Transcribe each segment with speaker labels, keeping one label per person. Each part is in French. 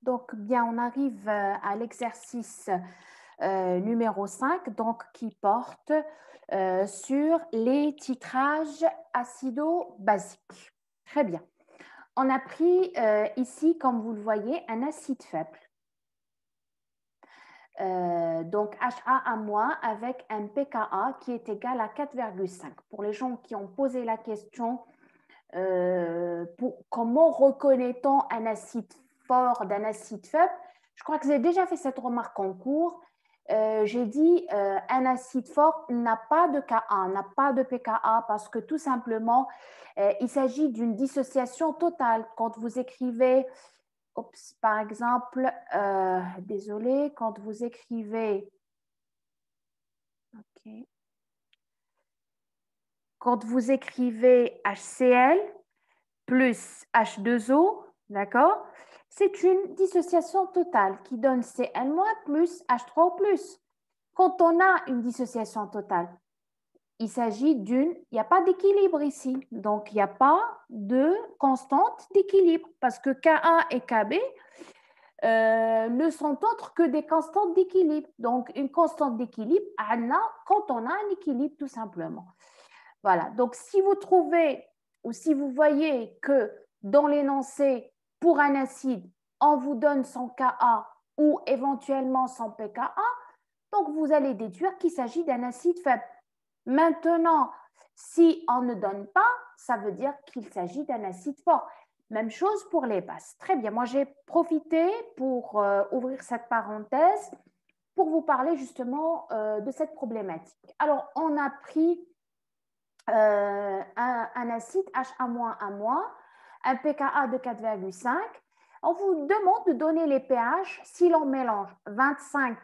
Speaker 1: Donc, bien, on arrive à l'exercice numéro 5, donc, qui porte sur les titrages acido-basiques. Très bien. On a pris ici, comme vous le voyez, un acide faible. Donc HA- avec un pKa qui est égal à 4,5. Pour les gens qui ont posé la question, comment reconnaît-on un acide fort d'un acide faible? Je crois que j'ai déjà fait cette remarque en cours. J'ai dit un acide fort n'a pas de Ka, n'a pas de pKa parce que tout simplement, il s'agit d'une dissociation totale. Quand vous écrivez, par exemple, désolé, quand vous écrivez, ok, quand vous écrivez HCl plus H2O, d'accord? C'est une dissociation totale qui donne Cl- plus H3O plus. Quand on a une dissociation totale, il s'agit d'une, il n'y a pas d'équilibre ici. Donc, il n'y a pas de constante d'équilibre parce que Ka et Kb ne sont autres que des constantes d'équilibre. Donc, une constante d'équilibre, quand on a un équilibre, tout simplement. Voilà. Donc, si vous trouvez ou si vous voyez que dans l'énoncé, pour un acide, on vous donne son Ka ou éventuellement son pKa, donc vous allez déduire qu'il s'agit d'un acide faible. Maintenant, si on ne donne pas, ça veut dire qu'il s'agit d'un acide fort. Même chose pour les bases. Très bien, moi j'ai profité pour ouvrir cette parenthèse pour vous parler justement de cette problématique. Alors, on a pris un acide HA-, un pKa de 4,5. On vous demande de donner les pH si l'on mélange 25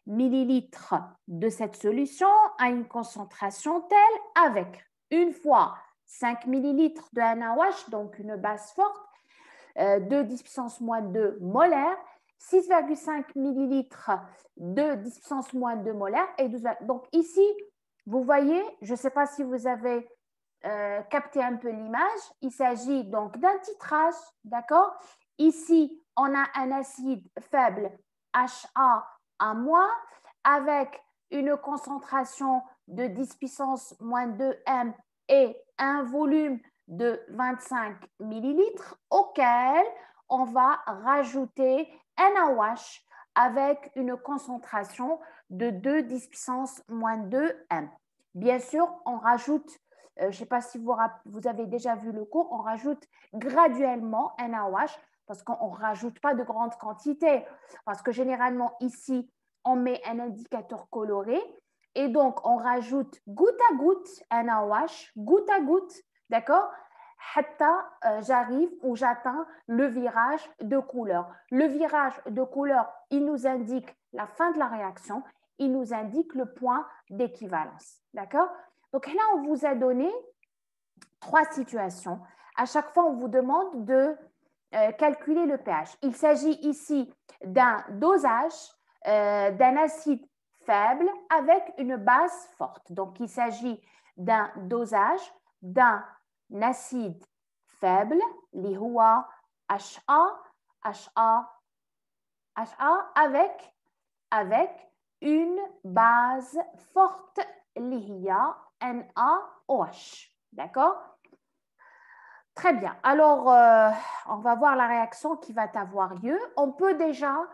Speaker 1: millilitres de cette solution à une concentration telle avec une fois 5 millilitres de NaOH, donc une base forte, de 10 puissance moins 2 molaires, 6,5 millilitres de 10 puissance moins 2 molaires et 12. Donc ici, vous voyez, je ne sais pas si vous avez capté un peu l'image, il s'agit donc d'un titrage, d'accord? Ici, on a un acide faible HA à moins avec une concentration de 10 puissance moins 2 M et un volume de 25 millilitres auquel on va rajouter NaOH avec une concentration de 2 10 puissance moins 2 M. Bien sûr, on rajoute, je ne sais pas si vous avez déjà vu le cours, on rajoute graduellement NaOH parce qu'on ne rajoute pas de grandes quantités. Parce que généralement, ici, on met un indicateur coloré et donc on rajoute goutte à goutte NaOH, goutte à goutte, d'accord? J'arrive ou j'atteins le virage de couleur. Le virage de couleur, il nous indique la fin de la réaction, il nous indique le point d'équivalence. D'accord? Donc là, on vous a donné 3 situations. À chaque fois, on vous demande de calculer le pH. Il s'agit ici d'un dosage d'un acide faible avec une base forte. Donc, il s'agit d'un dosage d'un acide faible, اللي هو HA avec une base forte, اللي هي NaOH. D'accord? Très bien. Alors, on va voir la réaction qui va avoir lieu. On peut déjà,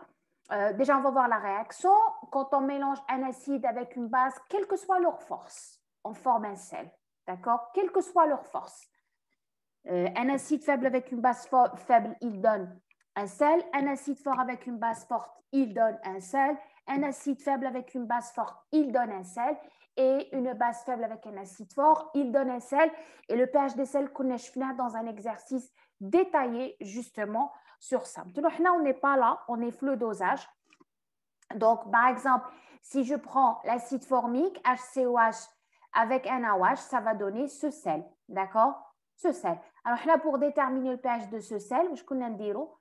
Speaker 1: on va voir la réaction. Quand on mélange un acide avec une base, quelle que soit leur force, on forme un sel. D'accord? Quelle que soit leur force. Un acide faible avec une base faible, il donne un sel. Un acide fort avec une base forte, il donne un sel. Un acide faible avec une base forte, il donne un sel. Et une base faible avec un acide fort, il donne un sel. Et le pH des sels qu'on a dans un exercice détaillé justement sur ça. Maintenant, on n'est pas là, on est fleu dosage. Donc, par exemple, si je prends l'acide formique, HCOH avec un AOH, ça va donner ce sel. D'accord? Ce sel. Alors là, pour déterminer le pH de ce sel, je connais un diro,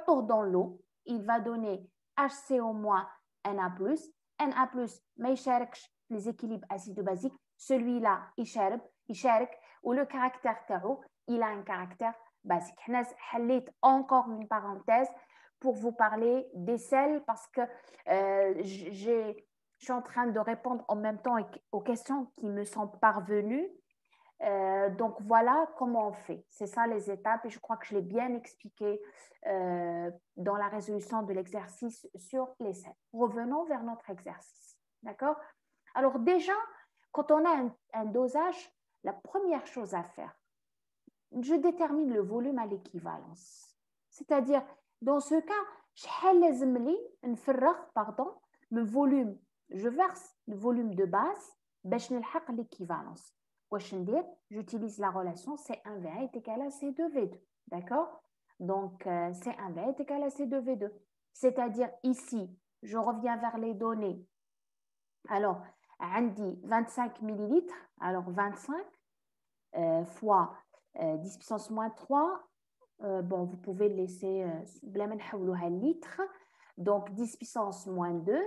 Speaker 1: dans l'eau, il va donner HCO- Na+. Na+, mais les équilibres acido-basiques. Celui-là, il cherche, ou le caractère terreau, il a un caractère basique. Encore une parenthèse pour vous parler des sels parce que je suis en train de répondre en même temps aux questions qui me sont parvenues. Donc, voilà comment on fait. C'est ça les étapes et je crois que je l'ai bien expliqué dans la résolution de l'exercice sur les sels. Revenons vers notre exercice. D'accord? Alors déjà, quand on a un dosage, la première chose à faire, je détermine le volume à l'équivalence. C'est-à-dire, dans ce cas, le volume, je verse le volume de base, l'équivalence. J'utilise la relation C1V1 est égal à C2V2. D'accord? Donc, C1V est égal à C2V2. C'est-à-dire, ici, je reviens vers les données. Alors, Andy, 25 millilitres. Alors, 25 fois 10 puissance moins 3. Bon, vous pouvez le laisser litre. Donc, 10 puissance moins 2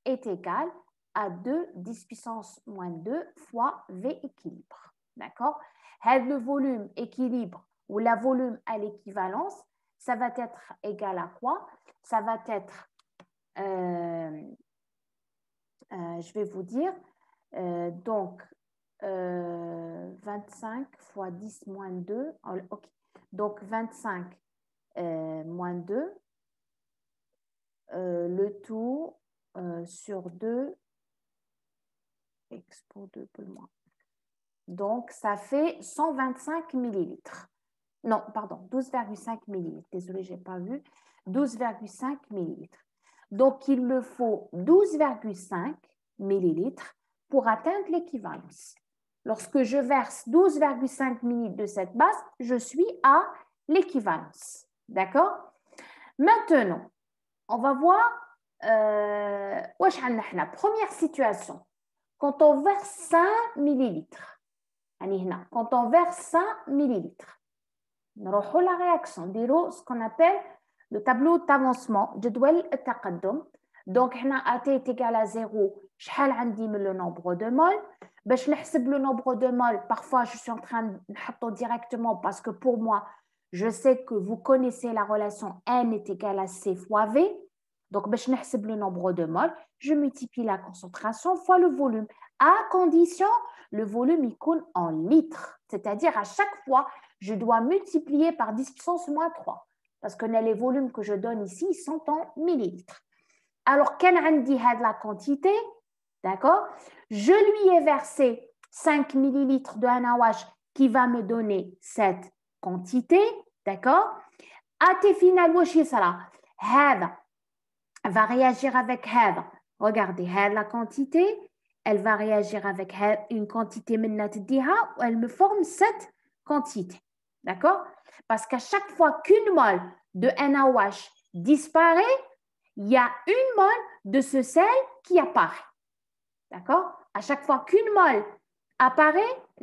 Speaker 1: est égal à 2 10 puissance moins 2 fois V équilibre. D'accord? Le volume équilibre ou la volume à l'équivalence, ça va être égal à quoi? Ça va être, je vais vous dire, donc 25 fois 10 moins 2, ok. Donc 25 moins 2, le tout sur 2, expo 2 pour le moins. Donc, ça fait 125 millilitres. Non, pardon, 12,5 millilitres. Désolée, je n'ai pas vu. 12,5 millilitres. Donc, il me faut 12,5 millilitres pour atteindre l'équivalence. Lorsque je verse 12,5 millilitres de cette base, je suis à l'équivalence. D'accord? Maintenant, on va voir première situation. Quand on verse 5 millilitres, quand on verse 5 millilitres, nous avons la réaction, ce qu'on appelle le tableau d'avancement, جدول التقدم. Donc, AT est égal à 0, شحال عندي من le nombre de moles. باش نحسب le nombre de moles, parfois je suis en train de نحطه directement parce que pour moi, je sais que vous connaissez la relation N est égal à C fois V. Donc, باش نحسب le nombre de moles, je multiplie la concentration fois le volume, à condition le volume icône en litres. C'est-à-dire, à chaque fois, je dois multiplier par 10 puissance moins 3. Parce que les volumes que je donne ici sont en millilitres. Alors, quand on dit la quantité, d'accord, je lui ai versé 5 millilitres de NaOH qui va me donner cette quantité, d'accord. AT final, هذا va réagir avec هذا. Regardez, la quantité, elle va réagir avec une quantité où elle me forme cette quantité. D'accord? Parce qu'à chaque fois qu'une mole de NaOH disparaît, il y a une mole de ce sel qui apparaît. D'accord? À chaque fois qu'une mole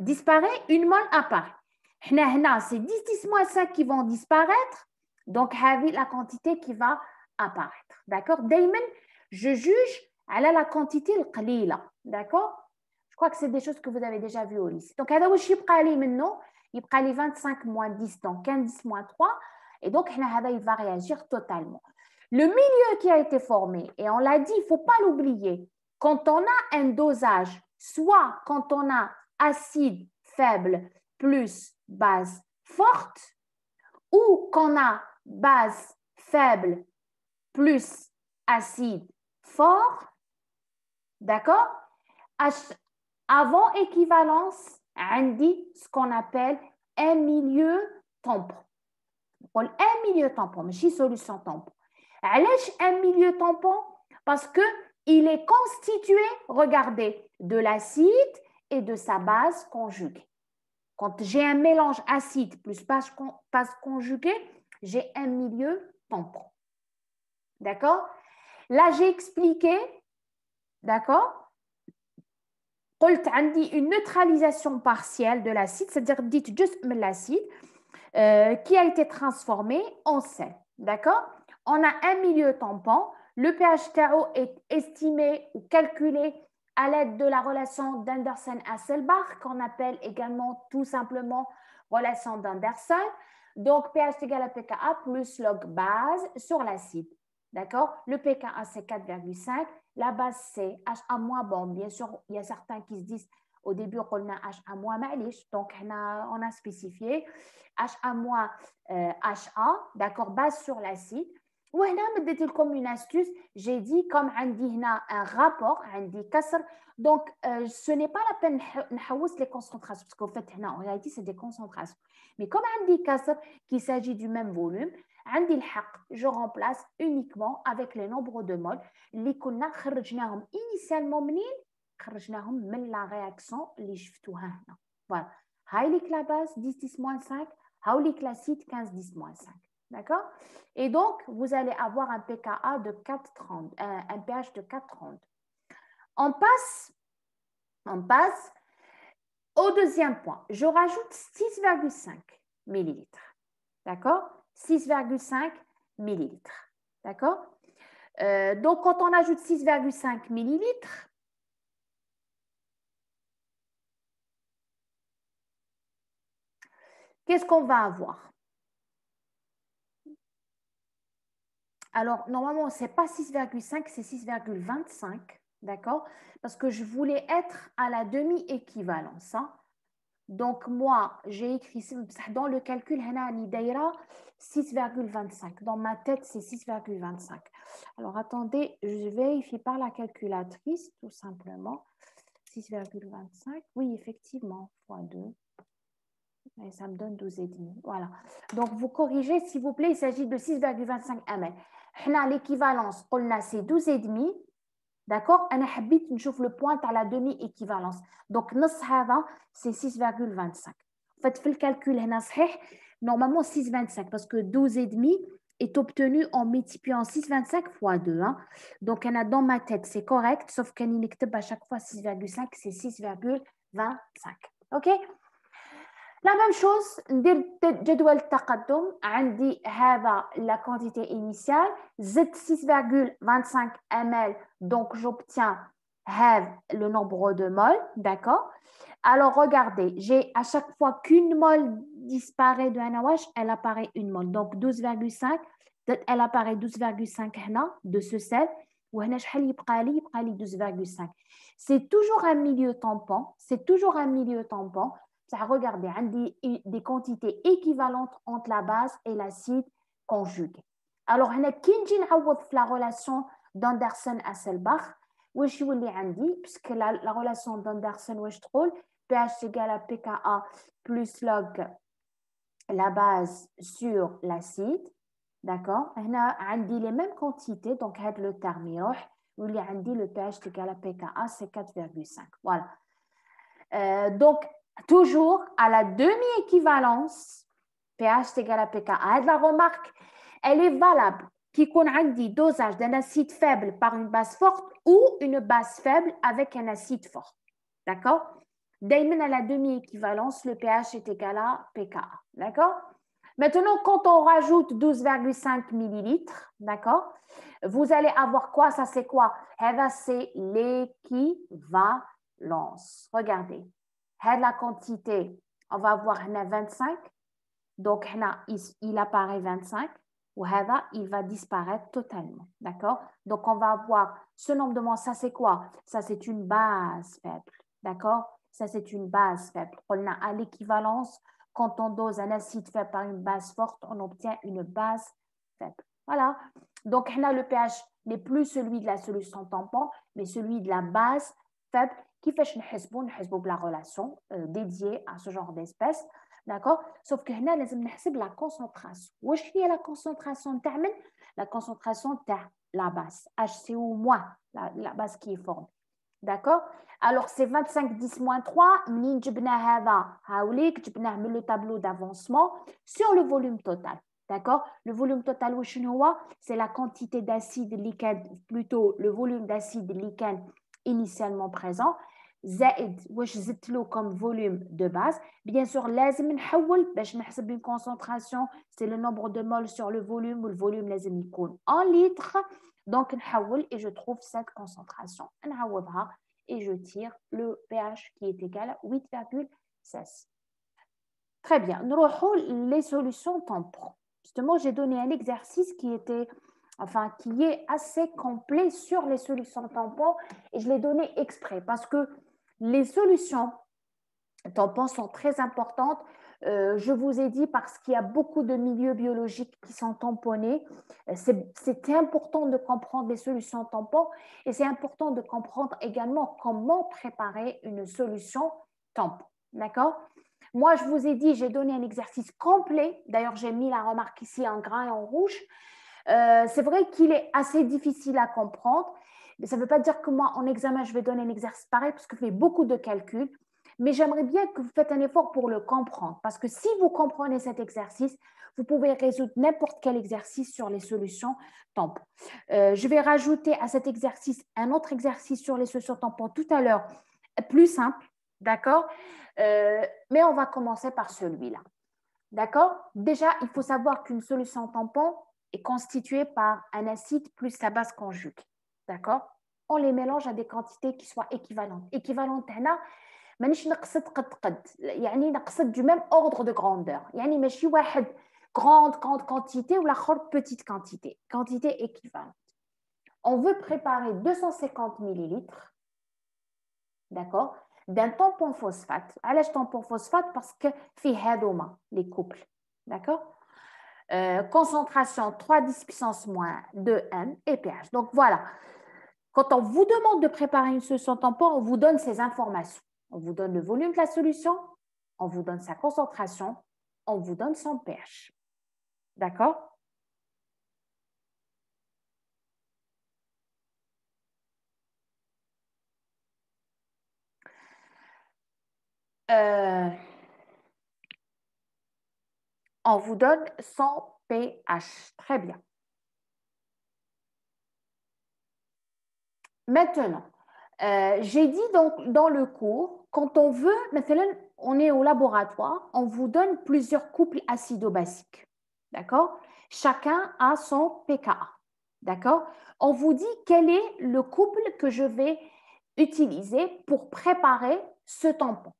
Speaker 1: disparaît, une mole apparaît. C'est 10-10-5 qui vont disparaître. Donc, la quantité qui va apparaître. D'accord? Daimen, je juge à la quantité qlila. D'accord? Je crois que c'est des choses que vous avez déjà vues au lycée. Donc, il prend les 25 moins 10, donc 15 moins 3. Et donc, il va réagir totalement. Le milieu qui a été formé, et on l'a dit, il ne faut pas l'oublier, quand on a un dosage, soit quand on a acide faible plus base forte, ou qu'on a base faible plus acide fort, d'accord? Avant équivalence, on dit ce qu'on appelle un milieu tampon. Un milieu tampon, mais c'est solution tampon. Un milieu tampon? Parce qu'il est constitué, regardez, de l'acide et de sa base conjuguée. Quand j'ai un mélange acide plus base conjuguée, j'ai un milieu tampon. D'accord? Là, j'ai expliqué, d'accord? Une neutralisation partielle de l'acide, c'est-à-dire dites juste l'acide, qui a été transformé en sel. D'accord? On a un milieu tampon. Le pH TAO est estimé ou calculé à l'aide de la relation d'Anderson-Hasselbalch, qu'on appelle également tout simplement relation d'Anderson. Donc, pH égal à pKa plus log base sur l'acide. D'accord? Le pKa, c'est 4,5. La base, c'est HA-. Bon, bien sûr, il y a certains qui se disent au début, on a HA-, معليش. Donc, on a spécifié HA-, HA, d'accord, base sur l'acide. وهنا مديت لكم une astuce, j'ai dit comme عندي هنا un rapport, عندي كسر, donc ce n'est pas la peine نحوس les concentrations, parce qu'en fait هنا en réalité c'est des concentrations, mais comme عندي كسر qu'il s'agit du même volume, عندي الحق, je remplace uniquement avec les nombres de moles اللي كنا خرجناهم initialement منين خرجناهم من la réaction اللي شفتوها هنا. Voilà. هاي لك la base 10-5, هاو لك l'acide 15-5. D'accord? Et donc, vous allez avoir un pKa de 4,30, un pH de 4,30. On passe au deuxième point. Je rajoute 6,5 millilitres. D'accord? 6,5 millilitres. D'accord? Donc, quand on ajoute 6,5 millilitres, qu'est-ce qu'on va avoir? Alors, normalement, ce n'est pas 6,5, c'est 6,25, d'accord? Parce que je voulais être à la demi-équivalence. Hein? Donc, moi, j'ai écrit dans le calcul, 6,25. Dans ma tête, c'est 6,25. Alors, attendez, je vérifie par la calculatrice, tout simplement. 6,25, oui, effectivement, fois 2. Et ça me donne 12,5. Voilà. Donc, vous corrigez, s'il vous plaît, il s'agit de 6,25 ml. L'équivalence, c'est 12,5. D'accord? On a habité le point à la demi-équivalence. Donc, c'est 6,25. En fait, le calcul, normalement 6,25 parce que 12,5 est obtenu en multipliant 6,25 fois 2. Hein. Donc, dans ma tête, c'est correct, sauf qu'on écrit à chaque fois 6,5, c'est 6,25. OK? La même chose, ندير جدول التقدم عندي هذا la quantité initiale زدت 6,25 ml donc j'obtiens le nombre de moles, d'accord? Alors regardez, j'ai à chaque fois qu'une mole disparaît de NaOH, elle apparaît une mole. Donc 12,5, elle apparaît 12,5 de ce sel. وهنا شحال يبقى لي 12,5. C'est toujours un milieu tampon, c'est toujours un milieu tampon. Regardez, des quantités équivalentes entre la base et l'acide conjugué. Alors, on a la relation d'Anderson-Hasselbalch. Puisque la relation d'Anderson-Westrol, pH égale à pKa plus log la base sur l'acide. D'accord? On a les mêmes quantités, donc le terme où il y a le pH égal à pKa, c'est 4,5. Voilà. Donc, toujours à la demi-équivalence, pH égal à pKa. La remarque, elle est valable. Qui connaît un dosage d'un acide faible par une base forte ou une base faible avec un acide fort. D'accord? D'ailleurs, à la demi-équivalence, le pH est égal à pKa. D'accord? Maintenant, quand on rajoute 12,5 millilitres, d'accord, vous allez avoir quoi? Ça, c'est quoi? C'est l'équivalence. Regardez. La quantité, on va avoir 25. Donc, il apparaît 25. Ou il va disparaître totalement. D'accord? Donc, on va avoir ce nombre de mots. Ça, c'est quoi? Ça, c'est une base faible. D'accord? Ça, c'est une base faible. On a à l'équivalence, quand on dose un acide faible par une base forte, on obtient une base faible. Voilà. Donc, le pH n'est plus celui de la solution tampon, mais celui de la base faible. كيفاش نحسبوا بلا relation dédiée à ce genre d'espèce. D'accord? Sauf que هنا لازم نحسب la concentration. واش هي la concentration تاعمل؟ La concentration تاع la base HCO- la base qui est formée. D'accord? Alors c'est 25-10-3 منين جبنا هذا هاوليك جبناه من le tableau d'avancement sur le volume total. D'accord? Le volume total واش هو؟ C'est la quantité d'acide liquide, plutôt le volume d'acide liquide initialement présent. زائد واش زدت له comme volume de base. Bien sûr, لازم نحول باش نحسب une concentration, c'est le nombre de moles sur le volume, ou le volume لازم يكون en litres. Donc نحول et je trouve cette concentration. نعوضها et je tire le pH qui est égal à 8,16. Très bien. Nous rejoignons les solutions tampons. Justement, j'ai donné un exercice qui est assez complet sur les solutions tampons et je l'ai donné exprès parce que les solutions tampons sont très importantes. Je vous ai dit parce qu'il y a beaucoup de milieux biologiques qui sont tamponnés. C'est important de comprendre les solutions tampons et c'est important de comprendre également comment préparer une solution tampon. D'accord? Moi, je vous ai dit, j'ai donné un exercice complet. D'ailleurs, j'ai mis la remarque ici en gras et en rouge. C'est vrai qu'il est assez difficile à comprendre. Mais ça ne veut pas dire que moi, en examen, je vais donner un exercice pareil parce que je fais beaucoup de calculs. Mais j'aimerais bien que vous faites un effort pour le comprendre. Parce que si vous comprenez cet exercice, vous pouvez résoudre n'importe quel exercice sur les solutions tampons. Je vais rajouter à cet exercice un autre exercice sur les solutions tampons tout à l'heure, plus simple. D'accord? Mais on va commencer par celui-là. D'accord? Déjà, il faut savoir qu'une solution tampon est constituée par un acide plus sa base conjuguée. D'accord? On les mélange à des quantités qui soient équivalentes. Équivalentes, هنا مانيش نقصد قد يعني نقصد du même ordre de grandeur. يعني ماشي واحد grande quantité ou la petite quantité. Quantité équivalente. On veut préparer 250 millilitres, d'accord, d'un tampon phosphate. علاش tampon phosphate? Parce que في هذوما les couples. D'accord? Concentration 3 10 puissance moins 2 m et pH. Donc voilà, quand on vous demande de préparer une solution tampon, on vous donne ces informations. On vous donne le volume de la solution, on vous donne sa concentration, on vous donne son pH. D'accord? On vous donne son pH. Très bien. Maintenant, j'ai dit donc dans le cours, quand on veut, maintenant, on est au laboratoire, on vous donne plusieurs couples acido-basiques. D'accord? Chacun a son pKa. D'accord? On vous dit quel est le couple que je vais utiliser pour préparer ce tampon.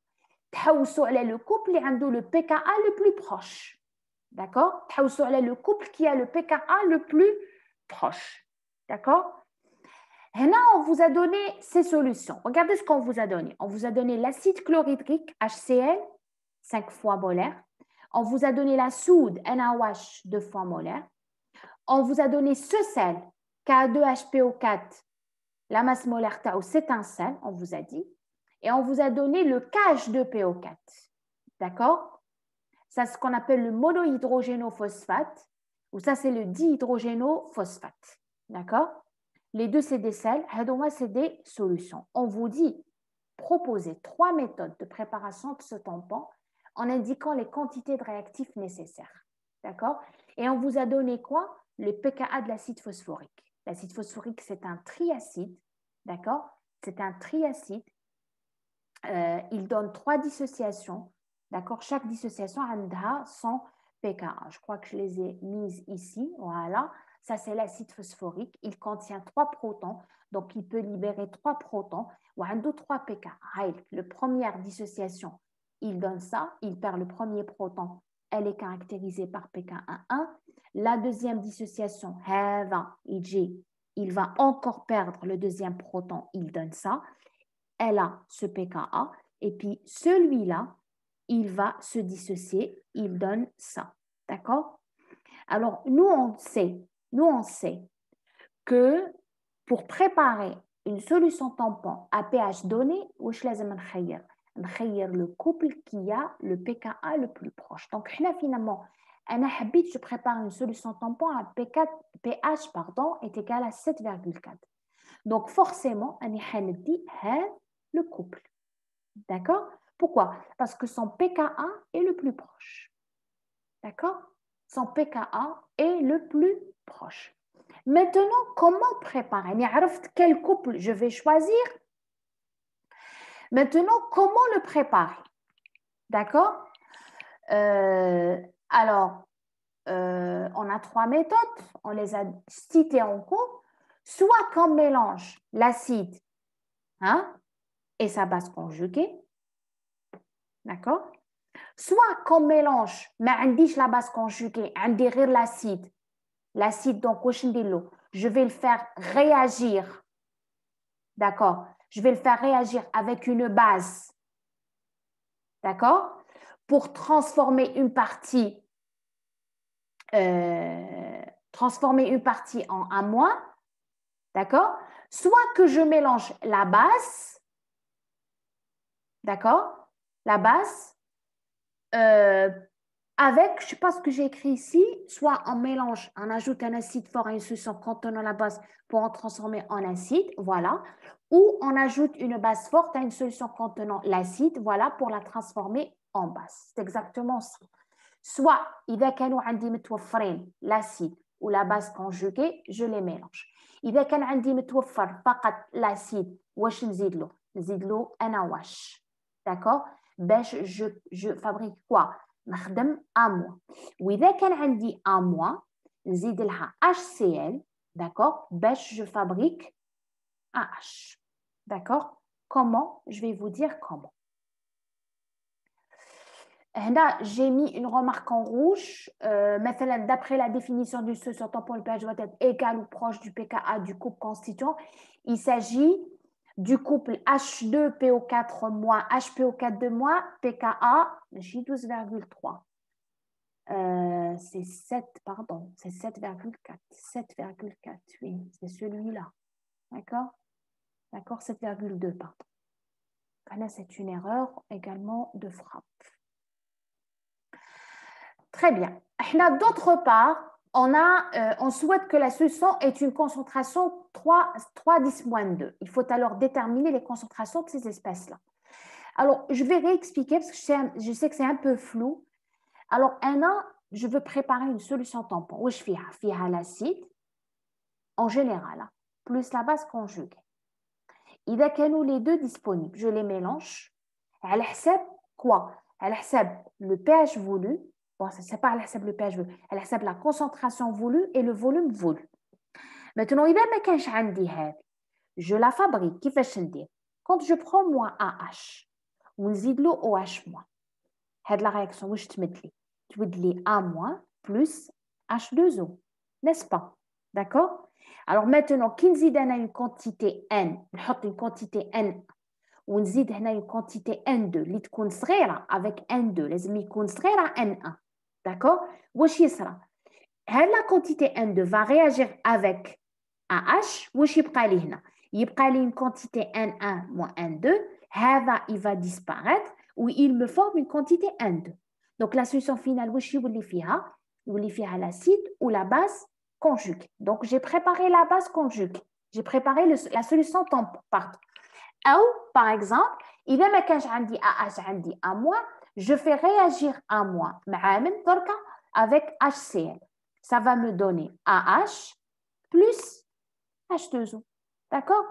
Speaker 1: Le couple est le pKa le plus proche. D'accord? Le couple qui a le pKa le plus proche. D'accord? Là, on vous a donné ces solutions. Regardez ce qu'on vous a donné. On vous a donné l'acide chlorhydrique HCl, 5 fois molaire. On vous a donné la soude NaOH, 2 fois molaire. On vous a donné ce sel, Ka2HPO4, la masse molaire tau, c'est un sel, on vous a dit. Et on vous a donné le KH2PO4. D'accord? Ça, c'est ce qu'on appelle le monohydrogénophosphate, ou ça, c'est le dihydrogénophosphate. D'accord? Les deux, c'est des sels, c'est des solutions. On vous dit, proposez 3 méthodes de préparation de ce tampon en indiquant les quantités de réactifs nécessaires. D'accord? Et on vous a donné quoi? Le pKa de l'acide phosphorique. L'acide phosphorique, c'est un triacide. D'accord? C'est un triacide. Il donne 3 dissociations. D'accord? Chaque dissociation a son pKa. Je crois que je les ai mises ici. Voilà. Ça, c'est l'acide phosphorique. Il contient 3 protons. Donc, il peut libérer 3 protons. Ou 3 pKa. La première dissociation, il donne ça. Il perd le premier proton. Elle est caractérisée par pKa1. La deuxième dissociation, il va encore perdre le deuxième proton. Il donne ça. Elle a ce pKa. Et puis, celui-là, il va se dissocier. Il donne ça. D'accord? Alors, nous, on sait que pour préparer une solution tampon à pH donné, le couple qui a le pKa le plus proche. Donc, finalement, je prépare une solution tampon à pH est égal à 7,4. Donc, forcément, on dit le couple. D'accord? Pourquoi? Parce que son pKa est le plus proche. D'accord? Son pKa est le plus proche. Maintenant, comment préparer? Quel couple je vais choisir? Maintenant, comment le préparer? D'accord? Alors, on a 3 méthodes. On les a citées en cours. Soit qu'on mélange l'acide et sa base conjuguée. D'accord? Soit qu'on mélange, mais عنديش la base conjuguée, عندي غير l'acide. L'acide, donc, je vais le faire réagir. D'accord? Je vais le faire réagir avec une base. D'accord? Pour transformer une partie en un moins. D'accord? Soit que je mélange la base, d'accord? La base, avec, je ne sais pas ce que j'ai écrit ici, soit on mélange, on ajoute un acide fort à une solution contenant la base pour en transformer en acide, voilà. Ou on ajoute une base forte à une solution contenant l'acide, voilà, pour la transformer en base. C'est exactement ça. Soit, إذا كانوا عندي متوفرين l'acide ou la base conjuguée, je les mélange. إذا كان عندي متوفر فقط l'acide, واش نزيد له؟ نزيد له أنا واش. D'accord? باش je fabrique quoi؟ نخدم أموا. وإذا كان عندي أموا نزيد لها HCl, d'accord? باش je fabrique AH. D'accord? Comment? Je vais vous dire comment. Là, j'ai mis une remarque en rouge. D'après la définition du solution tampon, le pH doit être égal ou proche du pKa du couple constituant. Il s'agit du couple H2PO4- HPO4- pKa, j'ai 12,3. C'est 7, pardon, c'est 7,4. 7,4, oui, c'est celui-là. D'accord? D'accord, 7,2, pardon. Là, c'est une erreur également de frappe. Très bien. D'autre part, on souhaite que la solution ait une concentration 3,10-2. Il faut alors déterminer les concentrations de ces espèces-là. Alors, je vais réexpliquer parce que je sais que c'est un peu flou. Alors, je veux préparer une solution tampon. Où je fais l'acide, en général, plus la base conjuguée. Il y a les deux disponibles. Je les mélange. À l'hsab quoi? À l'hsab le pH voulu. Bon, ce n'est pas à l'hsab le pH voulu. À l'hsab la concentration voulue et le volume voulu. Maintenant, il y a je la fabrique. Quand je prends moins AH, ou نزيد له OH-, هاد la réaction واش تمد لي؟ تمد لي A- plus H2O, n'est-ce pas? D'accord? Alors maintenant, كي نزيد أنا une quantité N, نحط une quantité N ونزيد هنا une quantité N2 اللي تكون صغيرة avec N2 لازم يكون صغيرة N1. D'accord? واش يصرى؟ هاد la quantité N2 va réagir avec AH. واش يبقى لي هنا؟ يبقى لي une quantité N1 moins N2. هذا il va disparaître ou il me forme une quantité N2. Donc la solution finale واش يولي فيها؟ يولي فيها l'acide ou la base conjuguée. Donc j'ai préparé la base conjuguée. J'ai préparé la solution tampon, pardon. Ou, par exemple, إذا ما كانش عندي AH عندي A-, je fais réagir A- معامل دركا avec HCl. Ça va me donner AH plus H2O. D'accord?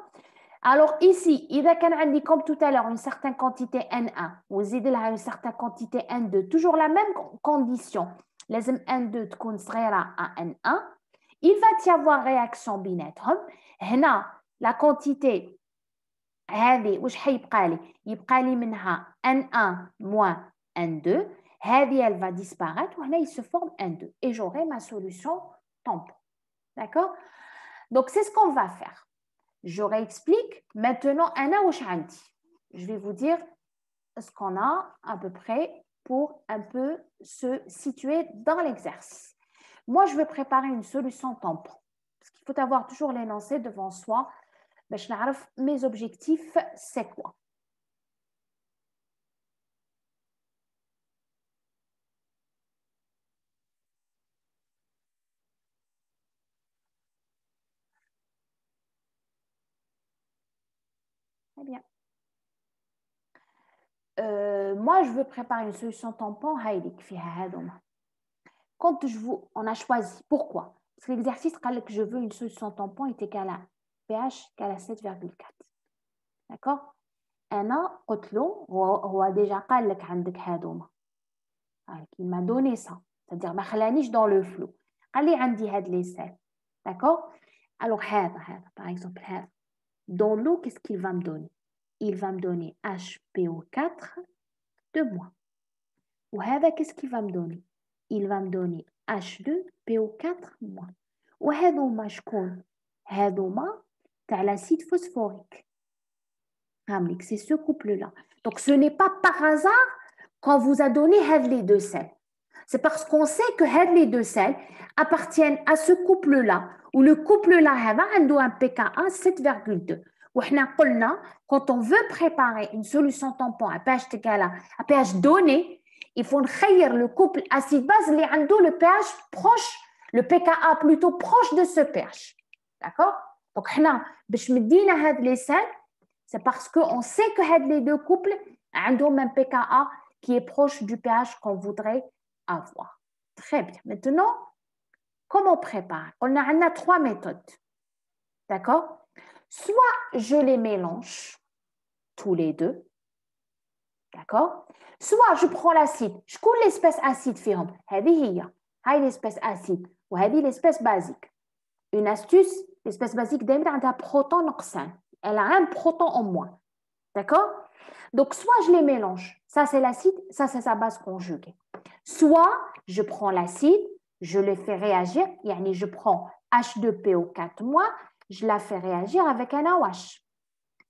Speaker 1: Alors ici, إذا كان عندي comme tout à l'heure une certaine quantité N1 وزيد لها une certaine quantité N2, toujours la même condition. لازم N2 تكون صغيرة à N1. Il va y avoir réaction بيناتهم. هنا la quantité هذه واش حيبقى لي؟ يبقى لي منها N1 moins N2. هذه elle va disparaître وهنا il se forme N2 et j'aurai ma solution tampon. D'accord? Donc c'est ce qu'on va faire. Je réexplique maintenant أنا واش عندي. Je vais vous dire ce qu'on a à peu près pour un peu se situer dans l'exercice. Moi, je vais préparer une solution tampon parce qu'il faut avoir toujours l'énoncé devant soi. باش نعرف mes objectifs c'est quoi. Très bien. Moi, je veux préparer une solution tampon. Quand on a choisi, pourquoi? Parce que l'exercice dit que je veux une solution tampon est égale à pH égale à 7,4. D'accord? أنا قلت له هو déjà قال لك عندك هادوما. Il m'a donné ça. C'est-à-dire ما خلانيش dans le flou. قال لي عندي هاد les sels. D'accord? Alors هذا par exemple هذا. Dans l'eau, qu'est-ce qu'il va me donner? Il va me donner HPO4 2-. وهذا qu'est-ce qu'il va me donner? Il va me donner H2PO4-. وهذوما شكون؟ هذوما تاع l'acide phosphorique. C'est ce couple-là. Donc, ce n'est pas par hasard qu'on vous a donné les deux sels. C'est parce qu'on sait que les deux sels appartiennent à ce couple-là, où le couple-là a un pKa 7,2. Quand on veut préparer une solution tampon à pH égal à pH donné, il faut créer le couple acide-base qui a le pH proche, le pKa plutôt proche de ce pH. D'accord? Donc, les sels, c'est parce qu'on sait que les deux couples ont un pKa qui est proche du pH qu'on voudrait avoir. Très bien. Maintenant, comment préparer? On a trois méthodes. D'accord? Soit je les mélange tous les deux. D'accord? Soit je prends l'acide. Je connais l'espèce acide فيهم. هذه هي l'espèce acide وهذه l'espèce basique. Une astuce, l'espèce basique دائما عندها proton نقصان. Elle a un proton en moins. D'accord? Donc, soit je les mélange. Ça, c'est l'acide. Ça, c'est sa base conjuguée. Soit je prends l'acide, je le fais réagir. Yani, je prends H2PO4-, je la fais réagir avec un OH.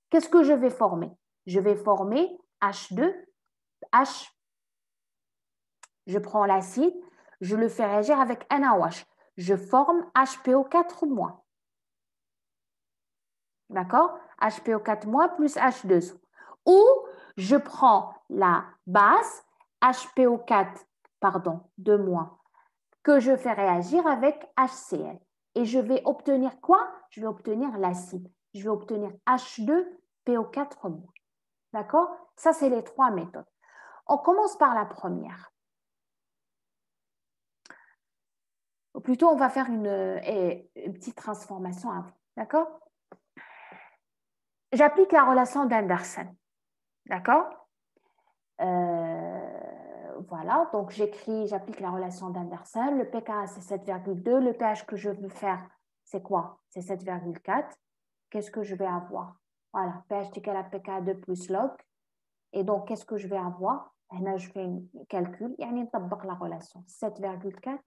Speaker 1: Qu'est-ce que je vais former? Je vais former H2H. Je prends l'acide, je le fais réagir avec un OH. Je forme HPO4-. D'accord? HPO4- plus H2O. Ou je prends la base HPO4, pardon, 2-, que je fais réagir avec HCl. Et je vais obtenir quoi? Je vais obtenir l'acide. Je vais obtenir H2PO4-. D'accord? Ça, c'est les trois méthodes. On commence par la première. Ou plutôt, on va faire une petite transformation avant. D'accord? J'applique la relation d'Anderson. D'accord? Voilà, donc j'applique la relation d'Anderson. Le pKa, c'est 7,2. Le pH que je veux faire, c'est quoi? C'est 7,4. Qu'est-ce que je vais avoir? Voilà, pH égal à pKa 2 plus log. Et donc, qu'est-ce que je vais avoir? Là, je fais un calcul. Et on établit la relation. 7,4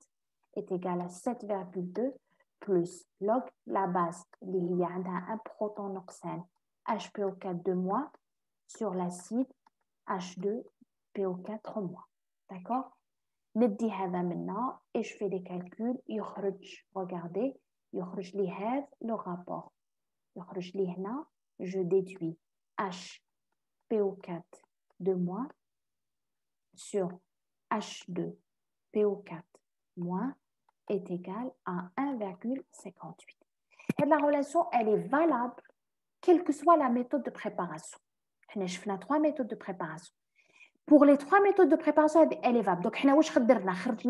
Speaker 1: est égal à 7,2 plus log la base. Il y a un proton oxygène HPO4 2- sur l'acide H2PO4-. D'accord? ندي هذا منا et je fais des calculs. يخرج, regardez, يخرج لي هذا le rapport. يخرج لي هنا, je déduis HPO4 2- sur H2PO4- est égal à 1,58. Et la relation, elle est valable quelle que soit la méthode de préparation. On a trois méthodes de préparation. Pour les trois méthodes de préparation, elle est valable. Donc, on a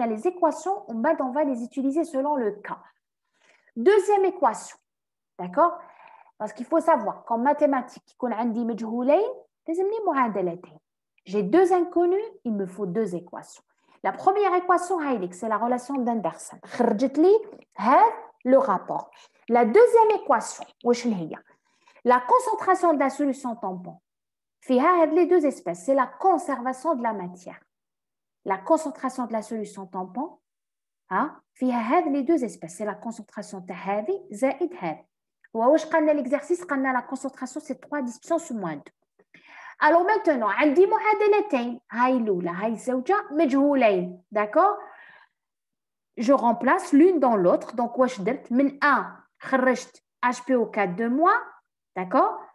Speaker 1: les équations, on va les utiliser selon le cas. Deuxième équation, d'accord? Parce qu'il faut savoir qu'en mathématiques, j'ai deux inconnus, il me faut deux équations. La première équation, c'est la relation d'Anderson. Le rapport. La deuxième équation, la concentration de la solution tampon. Les deux espèces, c'est la conservation de la matière. La concentration de la solution tampon, les deux espèces, c'est la concentration de هذه زائد هذه. واش قلنا l'exercice قلنا la concentration c'est 3 puissance moins 2. Alors maintenant, عندي معادلتين, هاي الأولى هاي الزوجة مجهولين, d'accord? Je remplace l'une dans l'autre. Donc واش درت من 1 خرجت HPO4 2-, d'accord?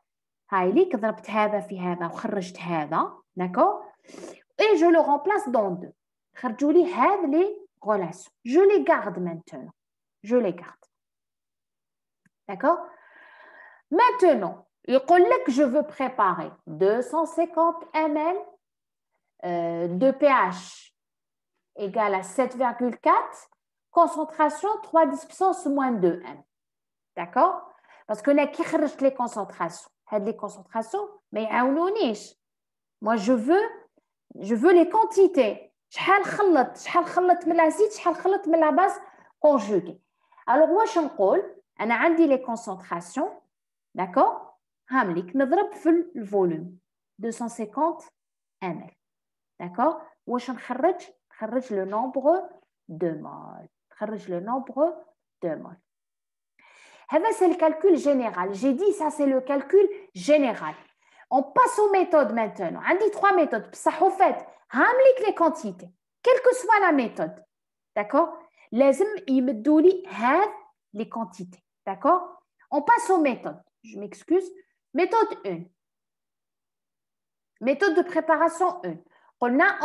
Speaker 1: هاي ليك ضربت هذا في هذا وخرجت هذا, d'accord? Et je le remplace dans 2. خرجوا لي هذه les relations. Je les garde maintenant. Je les garde. D'accord? Maintenant, il dit que je veux préparer 250 ml de pH égale à 7,4, concentration 3 puissance moins 2 m. D'accord? Parce que là, qui cherche les concentrations? Les concentrations, mais moi, je veux les quantités. شحال خلط من l'acide, شحال خلط من la base conjuguée. Alors, moi, je نقول أنا عندي les concentrations, d'accord? هامليك نضرب في le volume 250 ml. D'accord? واش نخرج le nombre de moles. نخرج le nombre de moles. هذا c'est le calcul général. J'ai dit ça c'est le calcul général. On passe aux méthodes maintenant. On dit 3 méthodes. بصح au fait, هاملك les quantités. Quelle que soit la méthode. D'accord? لازم يمدوا لي هاد les quantités. D'accord? On passe aux méthodes. Je m'excuse. Méthode 1. Méthode de préparation 1.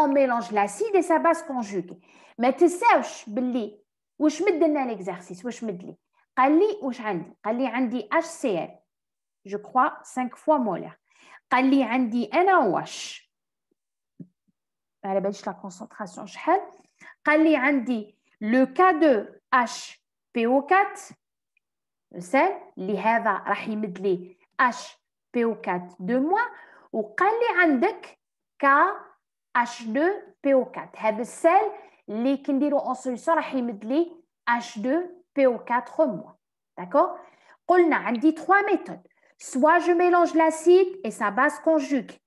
Speaker 1: On mélange l'acide et sa base conjuguée. ما تنساوش باللي واش مد لنا l'exercice واش مد لي قال لي واش عندي قال لي عندي HCl je crois 5 fois molaire قال لي عندي انا واش على باليش لا كونسونطراسيون شحال قال لي عندي le K2HPO4 السال اللي هذا راح يمد لي HPO4 2- وقال لي عندك KH2PO4 هذا السال اللي كنديرو اون سوليسيون راح يمد لي H2PO4-. D'accord? قلنا عندي 3 méthodes. Soit je mélange l'acide et sa base conjuguée.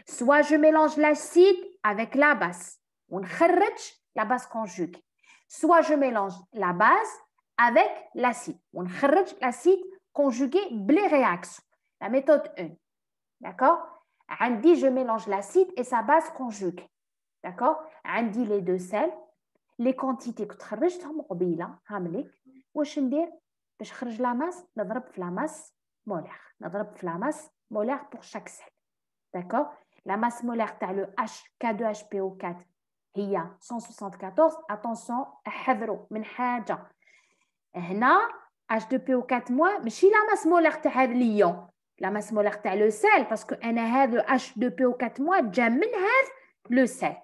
Speaker 1: Soit je mélange l'acide avec la base. ونخرج la base conjuguée. Soit je mélange la base avec l'acide. ونخرج l'acide conjugué بلي réaction. La méthode 1. D'accord? عندي je mélange l'acide et sa base conjuguée. D'accord? عندي les deux sels. Les quantités que خرجتهم قبيله هاملك واش ندير باش نخرج لا ماس نضرب في لا ماس مولير نضرب في لا ماس مولير pour chaque sel. D'accord? La masse molaire تاع le K2HPO4 هي 174. attention احذروا من حاجه هنا H2PO4- ماشي لا ماس مولير تاع هذا اليون لا ماس مولير تاع لو سيل باسكو انا هذا H2PO4- جا من هذا لو سيل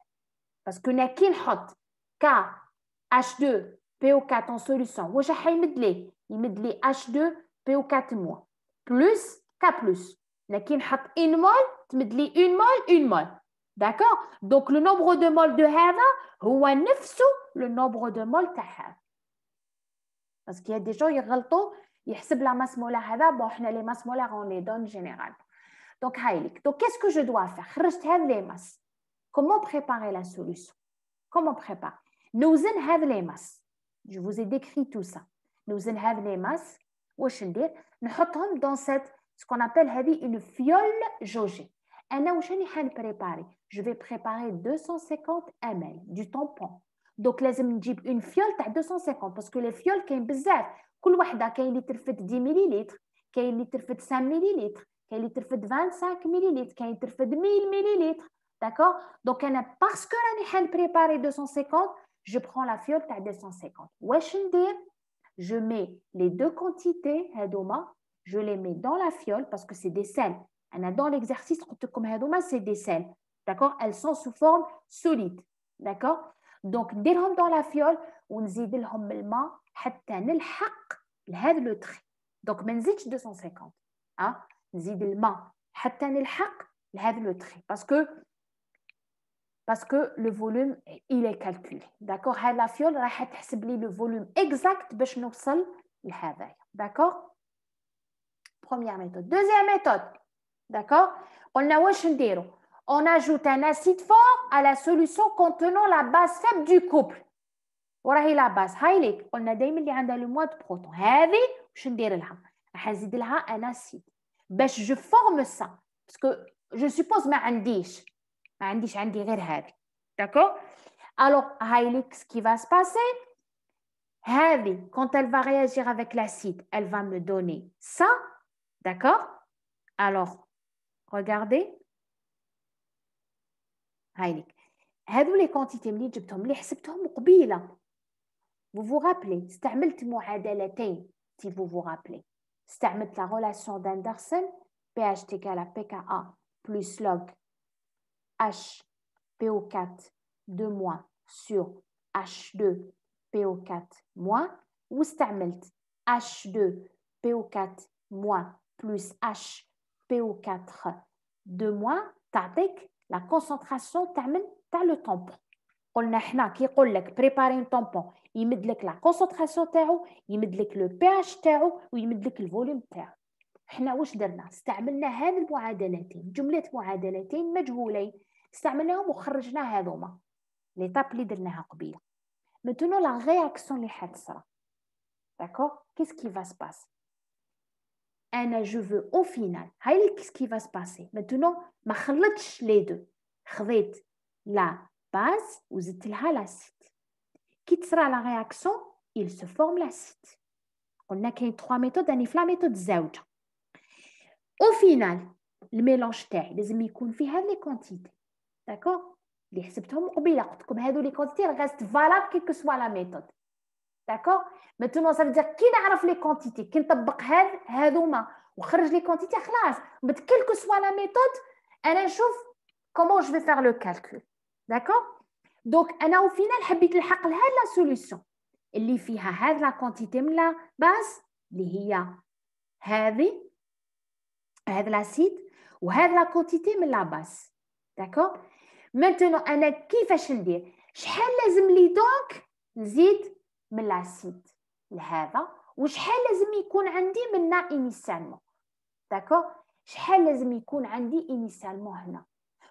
Speaker 1: باسكو انا كي نحط KH2PO4 en solution واش راح يمد لي يمد لي H2PO4- plus K+. لكن نحط 1 mol تمد لي 1 mol. D'accord? Donc le nombre de moles de هذا هو نفسه le nombre de moles تاع هذا. Parce qu'il y a des gens يغلطوا يحسب la masse molaire هذا bon احنا les masses molaires on les donne généralement. Donc هايلك. Donc qu'est-ce que je dois faire? خرجت هذ les masses. Comment préparer la solution? Comment préparer? نوزن هذ les masses. Je vous ai décrit tout ça. نوزن هذ les masses. واش ندير؟ نحطهم dans cette ce qu'on appelle هذه une fiole jaugée. أنا واش راني حنبريباري؟ Je vais préparer 250 ml du tampon. Donc لازم نجيب une fiole تاع 250 parce que les fioles كاين بزاف. كل وحده كاين اللي ترفد 10 مليلتر، كاين اللي ترفد 5 مليلتر، كاين اللي ترفد 25 مليلتر، كاين ترفد 1000 مليلتر. D'accord? Donc أنا parce que راني حنبريباري 250 je prends la fiole تاع 250. واش ندير؟ Je mets les deux quantités هذوما je les mets dans la fiole parce que c'est des sels. Dans l'exercice, c'est des sels. D'accord? Elles sont sous forme solide. D'accord? Donc, نديرهم dans la fiole ونزيد لهم الماء حتى نلحق لهذا لو تري. Donc, ما نزيدش 250. نزيد الماء حتى نلحق لهذا لو تري. Parce que le volume, il est calculé. D'accord? هاد la fiole راح تحسب لي le volume exact باش نوصل لهذايا. D'accord? Première méthode. Deuxième méthode. D'accord? On ajoute un acide fort à la solution contenant la base faible du couple. وراهي la base. هايليك قلنا دايما اللي عندها le moins de protons. هذه واش ندير لها؟ راح نزيد لها un acide. باش je forme ça. Parce que je suppose ما عنديش عندي غير هذه. D'accord? Alors هايليك ce qui va se passer هذه quand elle va réagir avec l'acide, elle va me donner ça. D'accord? Alors, regardez. هايليك. هذو les quantités اللي جبتهم اللي حسبتهم قبيله. Vous vous rappelez, استعملت معادلتين si vous vous rappelez. استعملت la relation d'Anderson pH égale à pKa plus log HPO4 2- sur H2PO4- واستعملت H2PO4- plus HPO4 2- تعطيك la concentration تاع le tampon. قلنا حنا كي يقول لك بريباري طامبون يمد لك لا كونسونطراسيون تاعو يمد لك لو بي اتش تاعو ويمد لك الفوليوم تاعو. حنا واش درنا؟ استعملنا هذه المعادلتين جمله معادلتين مجهولين استعملناهم وخرجنا هذوما. l'étape اللي درناها قبيله. Maintenant la réaction اللي حتصرا. D'accord? Qu'est-ce qui va se passer? Je veux au final. Qu'est-ce qui va se passer? Maintenant, ما خلطش les deux. خذيت la base وزدت لها l'acide. Qui sera la réaction? Il se forme l'acide. On a qu'il y a 3 méthodes, راني في la méthode زاوجة. Au final, le mélange تاعي لازم يكون فيه هاد les quantités. D'accord? اللي حسبتهم قبيله قلت لكم هادو les quantités restent valables quelle que soit la méthode. D'accord? Maintenant ça veut dire كي نعرف les quantités كي نطبق هذوما وخرج les quantités خلاص quelle que soit la méthode انا نشوف comment je vais faire le calcul. D'accord? Donc انا au final حبيت نلحق لهاد la solution اللي فيها هاد la quantité من la base اللي هي هذا l'acide وهذا la quantité من la base. D'accord? Maintenant انا كيفاش ندير شحال لازم لي دونك نزيد من l'acide لهذا وشحال لازم يكون عندي منها initialement. D'accord? شحال لازم يكون عندي initialement هنا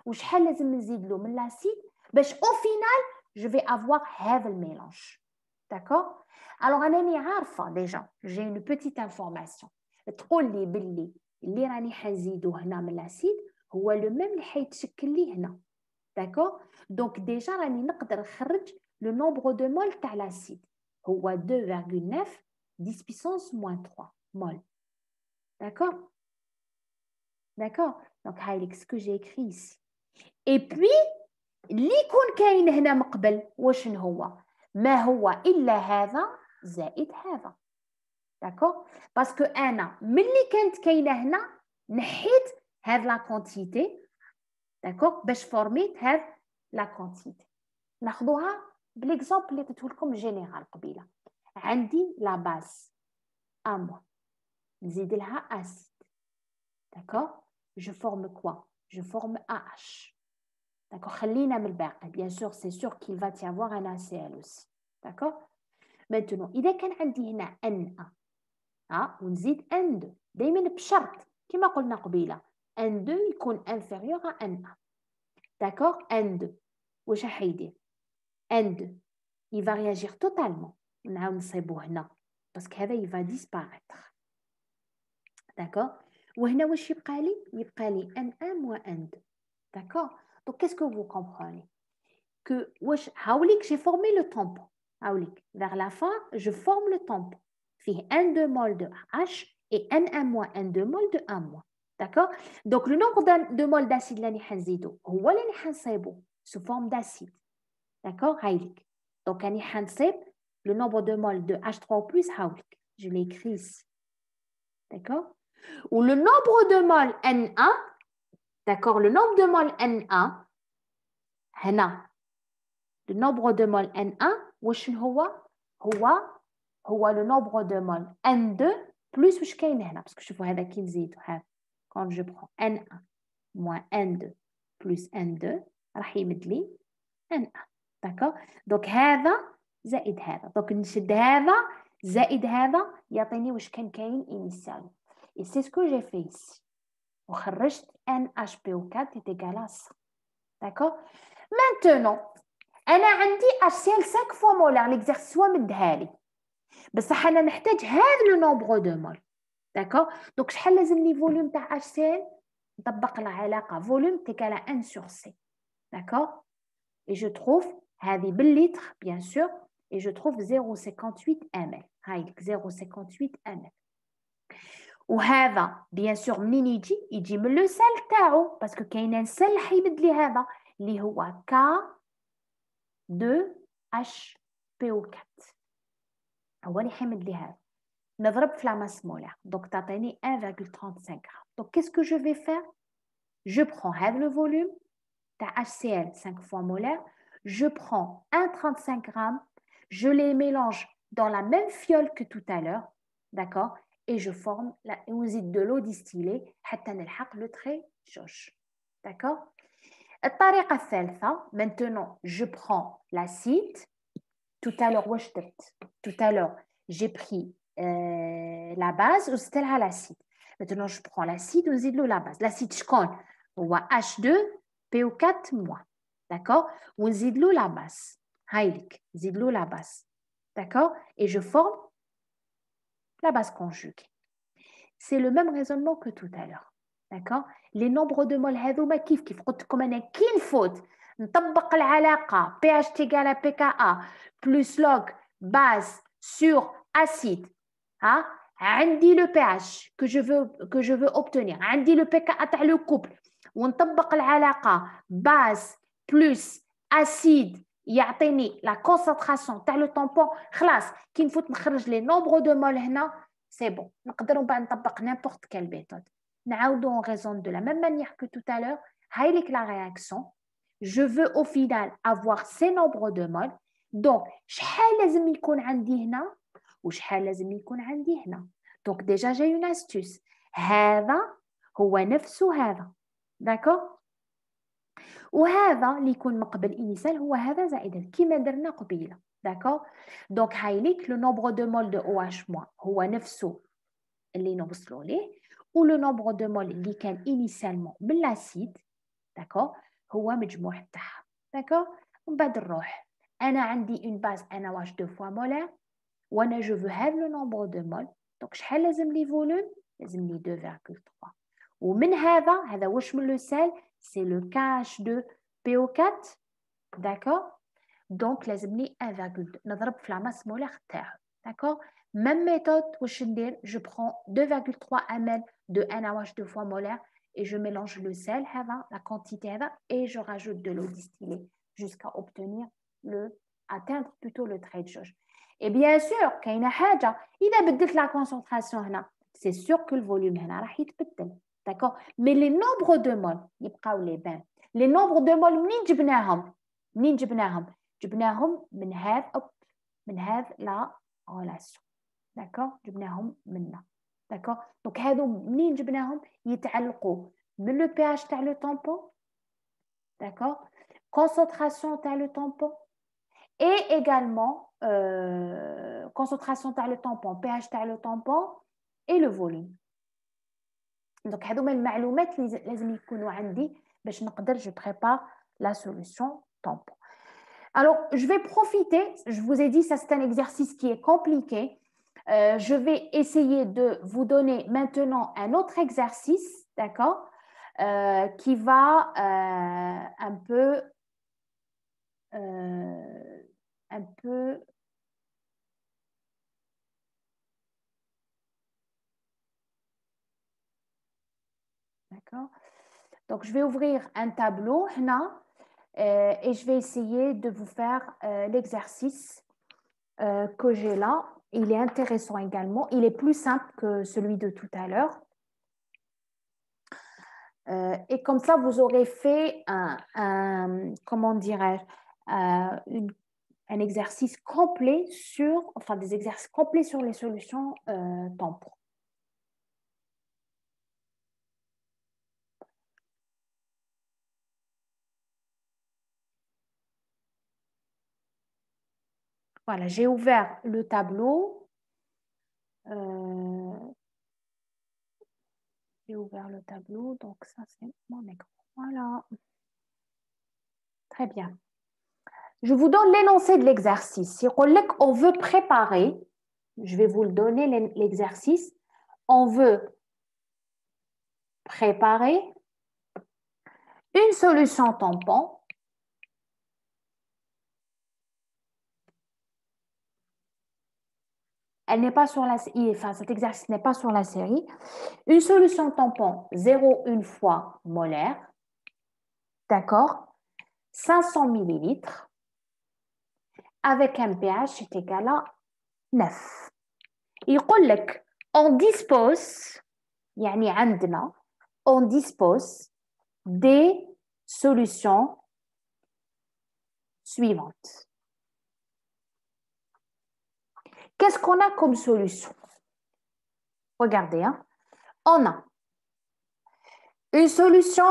Speaker 1: وشحال لازم نزيد له من l'acide باش au final je vais avoir هذا الميلانج. D'accord? Alors أنا عارفة déjà j'ai une petite information تقول لي باللي اللي راني حنزيدو هنا من l'acide هو لو ميم اللي حيتشكل لي هنا. D'accord? Donc déjà راني نقدر نخرج le nombre de mol تاع l'acide هو 2,9 10 puissance moins 3 mol. D'accord? D'accord? Donc هاي ce que j'ai écrit ici. Et puis اللي يكون كاين هنا مقبل واش هو؟ ما هو إلا هذا زائد هذا. D'accord? Parce que أنا ملي كانت كاينة هنا نحيت هاد la quantité. D'accord? باش فورميت هاد la quantité. ناخذوها بالاكزامبل اللي قلت لكم جينيرال قبيله. عندي لا باز امو نزيد لها اسيد. D'accord? Je forme quoi? Je forme AH. D'accord? خلينا من الباقي. Bien sûr, c'est sûr qu'il va y avoir un ACl aussi. D'accord? Maintenant, إذا كان عندي هنا Na ونزيد N2 دايما بشرط كما قلنا قبيله N2 يكون inférieur à Na. D'accord? N2 واش راح يدير؟ N2 il va réagir totalement. نعاود نصيبو هنا باسكو هذا il va disparaître. D'accord? وهنا واش يبقى لي؟ يبقى لي N1 moins N2. D'accord? Donc qu'est-ce que vous comprenez? Que واش هاوليك j'ai formé le tampon. هاوليك vers la fin je forme le tampon. فيه N2 mol de H et N1 moins N2 mol de 1 moins. D'accord? Donc le nombre de mol d'acide اللي راني حنزيدو هو اللي حنصيبو sous forme d'acide. D'accord? هايليك. Donc راني حنصيب le nombre de mol de H3 plus هاوليك. Je l'ai écrit ici. D'accord? Ou le nombre de mol N1. D'accord? Le nombre de mol N1 هنا le nombre de mol N1 واش هو le nombre de mol N2 plus واش كاين هنا باسكو شوفوا هذا كي نزيدو هذا quand je prends N1 moins N2 plus N2 راح يمد لي N1. D'accord? Donc هذا زائد هذا. Donc نشد هذا زائد هذا يعطيني واش كان كاين initialement. Et c'est ce que j'ai fait ici. وخرجت NHPO4 est égal à 100. D'accord? Maintenant أنا عندي HCl 5 fois molar l'exercice هو مدها لي بصح أنا نحتاج هذا لو نومبر دو مول. داكور؟ دونك شحال لازم لي فوليوم تاع HCl نطبق العلاقة فوليوم تيكال 1 sur C. داكور؟ et je trouve هذه بالليتر bien sûr et je trouve 0,58 ml. هاي 0,58 ml. وهذا bien sûr منين يجي من لو سيل تاعو باسكو كاين سيل حيمد لي هذا اللي هو K2HPO4 هو اللي حيمد لي هذا. نضرب في لا ماس مولار دونك تعطيني 1,35 غرام. دونك qu'est-ce que je vais faire? Je prends هذا le volume تاع HCl 5 fois molaire, je prends 1,35 grammes, je les mélange dans la même fiole que tout à l'heure, d'accord? Et je forme de l'eau distillée حتى نلحق le trait جوج. D'accord? الطريقة الثالثة, maintenant je prends l'acide. Tout à l'heure, tout à l'heure, j'ai pris la base وزدت لها l'acide. Maintenant je prends l'acide ونزيد له la base. L'acide شكون؟ هو H2PO4 moins. d'accord? ونزيد la base. هايلك نزيد la base. D'accord? Et je forme la base conjuguée. C'est le même raisonnement que tout à l'heure. D'accord? Les nombres de mol هذوما كيف قلت لكم انا كي نفوت نطبق العلاقه pH égale à pKa plus log base sur acide. ها عندي le pH que je veux obtenir. عندي le pKa تاع le couple. ونطبق العلاقه base plus acide يعطيني la concentration تاع le tampon. خلاص كي نفوت نخرج les nombres de mol هنا c'est bon. نقدروا بعد نطبق n'importe quelle méthode. On raisonne de la même manière que tout à l'heure. Haylik la réaction. Je veux au final avoir ces nombres de moles. Donc, شحال لازم يكون عندي هنا وشحال لازم يكون عندي هنا. Donc déjà j'ai une astuce. هذا هو نفسه هذا. D'accord? وهذا اللي يكون مقبل initial هو هذا زائد كيما درنا قبيله. D'accord? Donc haylik le nombre de moles de OH- هو نفسه اللي نوصلوا ليه. ou le nombre de moles اللي كان initialement من l'acide, d'accord, هو مجموع تاعها, d'accord. ومن بعد نروح انا عندي une base NaOH 2 fois molaire وانا je veux have le nombre de moles, donc شحال لازم لي volume لازم لي 2,3 ومن هذا واش من le sel, c'est le KH2 PO4, d'accord. donc لازم لي 1,2 نضرب في la masse molaire تاعو, d'accord. Même méthode, je prends 2,3 ml de NaOH 2 fois molaire et je mélange le sel, la quantité, et je rajoute de l'eau distillée jusqu'à atteindre plutôt le trait de jauge. Et bien sûr, il y a حاجة, إذا بدلت la concentration هنا, c'est sûr que le volume هنا راح يتبدل, d'accord. Mais les nombres de moles, يبقاو les mêmes. Les nombres de moles منين جبناهم؟ جبناهم من هذا la relation. d'accord جبناهم منا, d'accord. donc هادو منين جبناهم يتعلقوا من le pH تاع le tampon, d'accord, concentration تاع le tampon et également concentration تاع le tampon, pH تاع le tampon et le volume. donc هادو المعلومات اللي لازم يكونوا عندي باش نقدر je prépare la solution tampon. alors je vais profiter, je vous ai dit ça c'est un exercice qui est compliqué. Je vais essayer de vous donner maintenant un autre exercice, d'accord, qui va un peu d'accord. Donc je vais ouvrir un tableau là, et je vais essayer de vous faire l'exercice que j'ai là. Il est intéressant également. Il est plus simple que celui de tout à l'heure. Et comme ça, vous aurez fait comment dirais-je, un exercice complet des exercices complets sur les solutions tampons. Voilà, j'ai ouvert le tableau. J'ai ouvert le tableau, donc ça c'est mon écran. Voilà. Très bien. Je vous donne l'énoncé de l'exercice. Si on veut préparer, je vais vous le donner l'exercice. On veut préparer une solution tampon elle n'est pas sur la série, enfin cet exercice n'est pas sur la série. Une solution tampon 0,1 fois molaire, d'accord, 500 millilitres, avec un pH est égal à 9. يقول لك on dispose يعني عندنا on dispose des solutions suivantes. Qu'est-ce qu'on a comme solution? Regardez, hein. On a une solution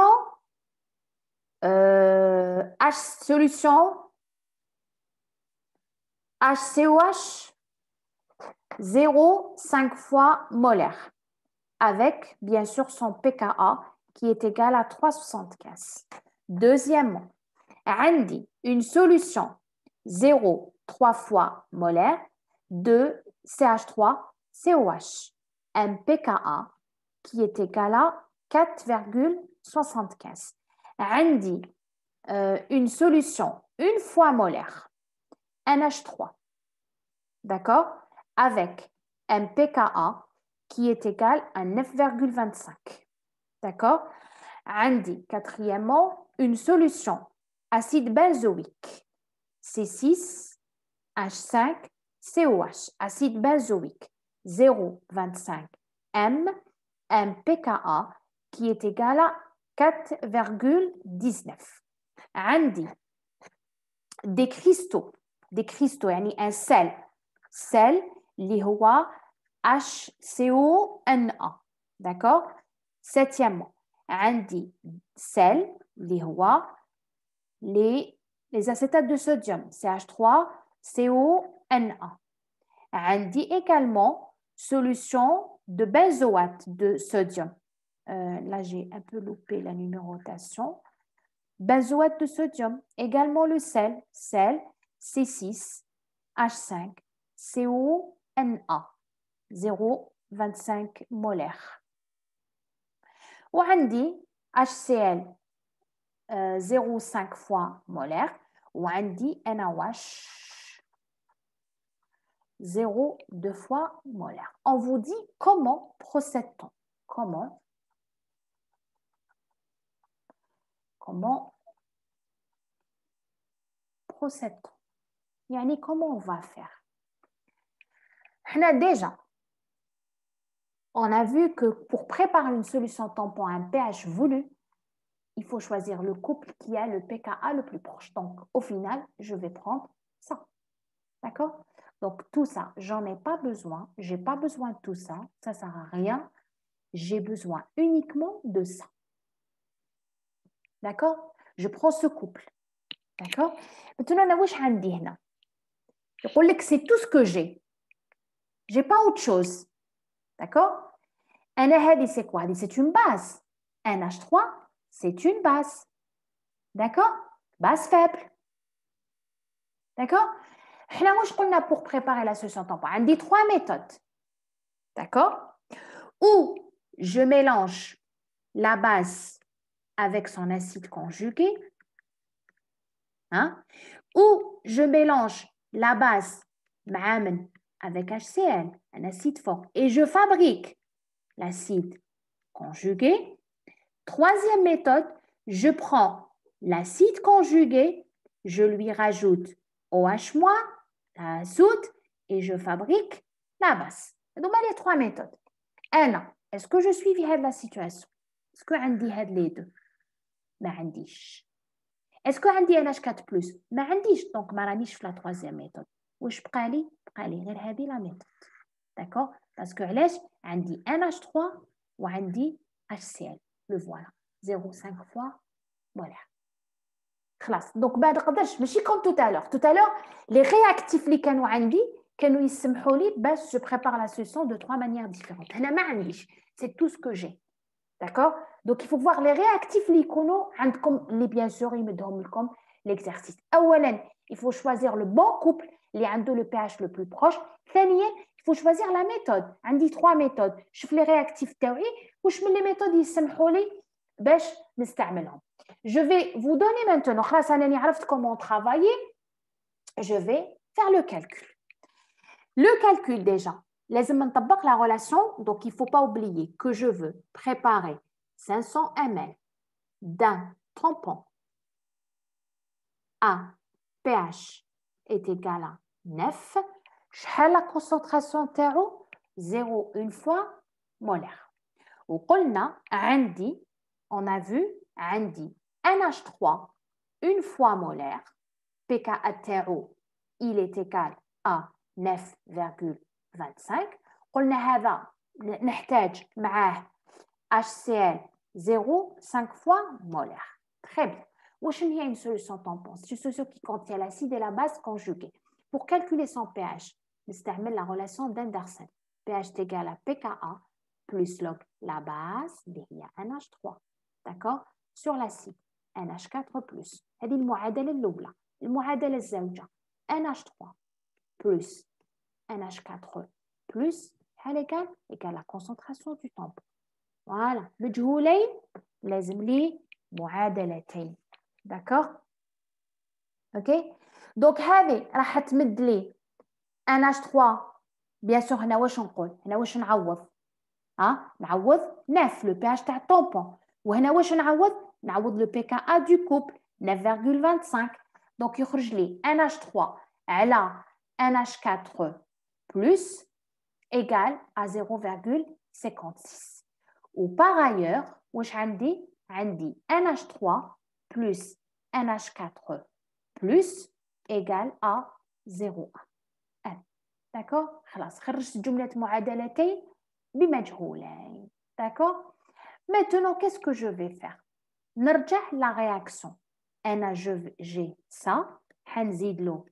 Speaker 1: solution HCOH 0,5 fois molaire avec bien sûr son pKa qui est égal à 3,75. Deuxièmement, عندي une solution 0, 3 fois molaire de CH3COH, MpKa qui est égal à 4,75. عندي une solution une fois molaire, NH3, d'accord, avec MpKa qui est égal à 9,25, d'accord. عندي quatrièmement une solution acide benzoïque C6H5COH, acide benzoïque 0,25 M, MpKa qui est égal à 4,19. عندي des cristaux يعني un sel اللي هو HCONA, d'accord. Septièmement, عندي sel اللي هو les acétates de sodium CH3CONA. عندي également solution de benzoate de sodium. Là, j'ai un peu loupé la numérotation. Benzoate de sodium, également le sel C6H5CONA, 0,25 molaire. وعندي HCl 0,5 fois molaire وعندي NaOH 0,2 fois molaire. On vous dit comment procède-t-on? Comment procède-t-on? Yani comment on va faire? Déjà, on a vu que pour préparer une solution tampon à un pH voulu, il faut choisir le couple qui a le pKa le plus proche. Donc, au final, je vais prendre ça. D'accord? Donc, tout ça, j'en ai pas besoin. Je n'ai pas besoin de tout ça. Ça ne sert à rien. J'ai besoin uniquement de ça. D'accord? Je prends ce couple. D'accord? Maintenant, je vais que c'est tout ce que j'ai. Je n'ai pas autre chose. D'accord? C'est quoi? C'est une base. NH3, c'est une base. D'accord? Base faible. D'accord? Pour préparer la solution tampon, on a 3 méthodes. D'accord? Ou je mélange la base avec son acide conjugué. Hein? Ou je mélange la base avec HCl, un acide fort, et je fabrique l'acide conjugué. Troisième méthode, je prends l'acide conjugué, je lui rajoute OH-, la soude, et je fabrique la base. Donc, les 3 méthodes. Est-ce que je suis dans la situation? Est-ce que j'ai les deux? ما عنديش. Est-ce que j'ai NH4+? ما عنديش. Donc, ما رانيش في la troisième méthode. واش بقى لي غير هذه la méthode. D'accord? Parce que علاش عندي NH3 وعندي HCl. Le voilà. 0,5 fois molaire. خلاص. Donc, ما نقدرش ماشي comme tout à l'heure. Tout à l'heure, les réactifs اللي كانوا عندي كانوا يسمحوا لي باش je prépare la solution de 3 manières différentes. هنا ما عنديش. C'est tout ce que j'ai. D'accord? Donc, il faut voir les réactifs اللي يكونوا عندكم اللي bien sûr يمدهم لكم l'exercice. أولاً, il faut choisir le bon couple اللي عنده le pH le plus proche. ثانياً, il faut choisir la méthode. عندي 3 méthodes. شوف les réactifs تاوعي واش من les méthodes يسمحوا لي باش نستعملهم. Je vais vous donner maintenant, خلاص أنا عرفت comment travailler. Je vais faire le calcul. Le calcul déjà. لازم نطبق la relation, donc il ne faut pas oublier que je veux préparer 500 ml d'un tampon à pH est égal à 9. La concentration تاعو 0,1 fois molaire. وقلنا عندي, on a vu, عندي NH3 une fois molaire, pKa تاعو il est égal à 9,25. قلنا هذا نحتاج معاه HCl 0,5 fois molaire. Très bien. Wesh هي une solution tampon? C'est une solution qui contient l'acide et la base conjuguée. Pour calculer son pH, نستعمل la relation d'Anderson. pH est égal à pKa plus log la base اللي هي NH3. D'accord? Sur l'acide. NH4 plus. هذه المعادلة الأولى. المعادلة الزوجة NH3 plus NH4 plus égale la concentration du tampon. Voilà. مجهولين لازم لي معادلتين. D'accord? Ok? Donc هذه راح تمد لي NH3 bien sûr هنا واش نقول؟ هنا واش نعوض؟ نعوض 9 le pH تاع الطومبون. وهنا واش نعوض؟ نعوض le pKa du couple 9,25. Donc يخرج لي NH3 على NH4 plus égale à 0,56. Ou par ailleurs, واش عندي NH3 plus NH4 plus égale à 0,1. D'accord? خلاص خرجت جملة معادلتين بمجهولين. D'accord? Maintenant, qu'est-ce que je vais faire? نرجع la réaction. J'ai ça, هنزيد له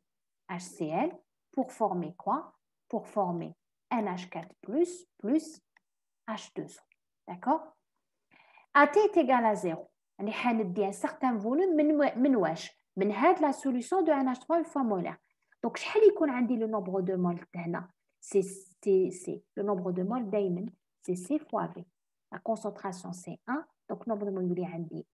Speaker 1: HCl pour former quoi? Pour former NH4 plus H2O. D'accord? AT est égal à 0. On a un certain volume من هاد la solution de NH3 une fois molaire. Donc, شحال يكون عندي le nombre de moles هنا? C'est le nombre de moles دايما c'est C fois V. La concentration c'est 1. Donc, le nombre de moles يولي عندي